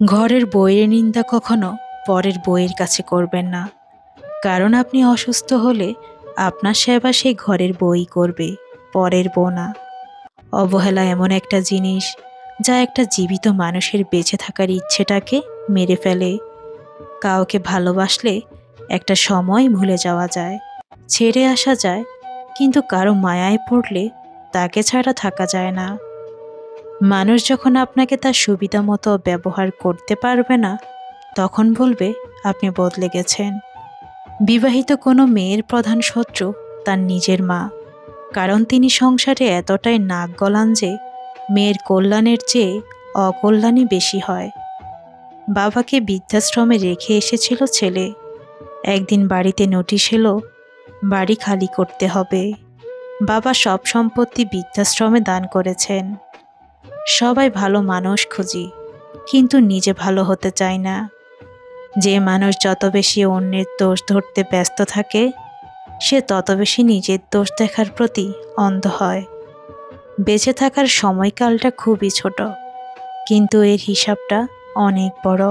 ঘরের বইয়ের নিন্দা কখনো পরের বইয়ের কাছে করবেন না। কারণ আপনি অসুস্থ হলে আপনার সেবা সেই ঘরের বই করবে, পরের বউ না। অবহেলা এমন একটা জিনিস যা একটা জীবিত মানুষের বেঁচে থাকার ইচ্ছেটাকে মেরে ফেলে। কাউকে ভালোবাসলে একটা সময় ভুলে যাওয়া যায়, ছেড়ে আসা যায়, কিন্তু কারো মায়ায় পড়লে তাকে ছাড়া থাকা যায় না। মানুষ যখন আপনাকে তার সুবিধা মতো ব্যবহার করতে পারবে না, তখন বলবে আপনি বদলে গেছেন। বিবাহিত কোনো মেয়ের প্রধান শত্রু তার নিজের মা, কারণ তিনি সংসারে এতটাই নাক গলান যে মেয়ের কল্যাণের চেয়ে অকল্যাণই বেশি হয়। বাবাকে বৃদ্ধাশ্রমে রেখে এসেছিল ছেলে। একদিন বাড়িতে নোটিশ এলো, বাড়ি খালি করতে হবে। বাবা সব সম্পত্তি বৃদ্ধাশ্রমে দান করেছেন। সবাই ভালো মানুষ খুঁজি, কিন্তু নিজে ভালো হতে চায় না। যে মানুষ যত বেশি অন্যের দোষ ধরতে ব্যস্ত থাকে, সে তত বেশি নিজের দোষ দেখার প্রতি অন্ধ হয়। বেঁচে থাকার সময়কালটা খুবই ছোট, কিন্তু এর হিসাবটা অনেক বড়।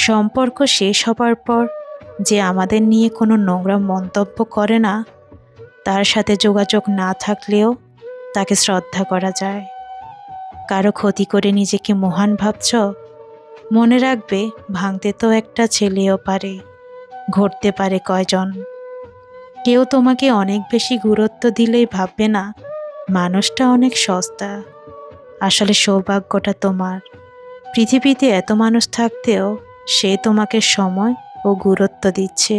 সম্পর্ক শেষ হবার পর যে আমাদের নিয়ে কোনো নোংরা মন্তব্য করে না, তার সাথে যোগাযোগ না থাকলেও তাকে শ্রদ্ধা করা যায়। কারো ক্ষতি করে নিজেকে মহান ভাবছ? মনে রাখবে, ভাঙতে তো একটা ছেলেও পারে, ঘটতে পারে কয়জন। কেউ তোমাকে অনেক বেশি গুরুত্ব দিলেই ভাববে না মানুষটা অনেক সস্তা। আসলে সৌভাগ্যটা তোমার, পৃথিবীতে এত মানুষ থাকতেও সে তোমাকে সময় ও গুরুত্ব দিচ্ছে।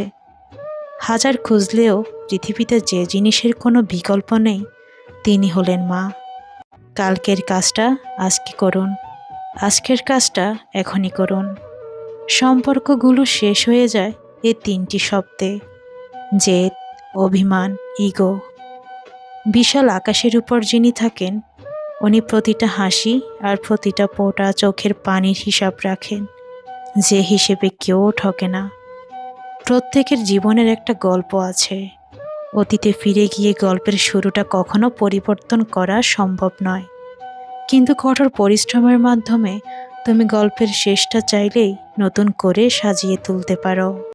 হাজার খুঁজলেও পৃথিবীতে যে জিনিসের কোনো বিকল্প নেই, তিনি হলেন মা। কালকের কাজটা আজকে করুন, আজকের কাজটা এখনই করুন। সম্পর্কগুলো শেষ হয়ে যায় এই তিনটি শব্দে: জেদ, অভিমান, ইগো। বিশাল আকাশের উপর যিনি থাকেন, উনি প্রতিটা হাসি আর প্রতিটা ফোঁটা চোখের পানির হিসাব রাখেন, যে হিসেবে কেউ ঠকে না। প্রত্যেকের জীবনের একটা গল্প আছে। অতীতে ফিরে গিয়ে গল্পের শুরুটা কখনো পরিবর্তন করা সম্ভব নয়, কিন্তু কঠোর পরিশ্রমের মাধ্যমে তুমি গল্পের শেষটা চাইলেই নতুন করে সাজিয়ে তুলতে পারো।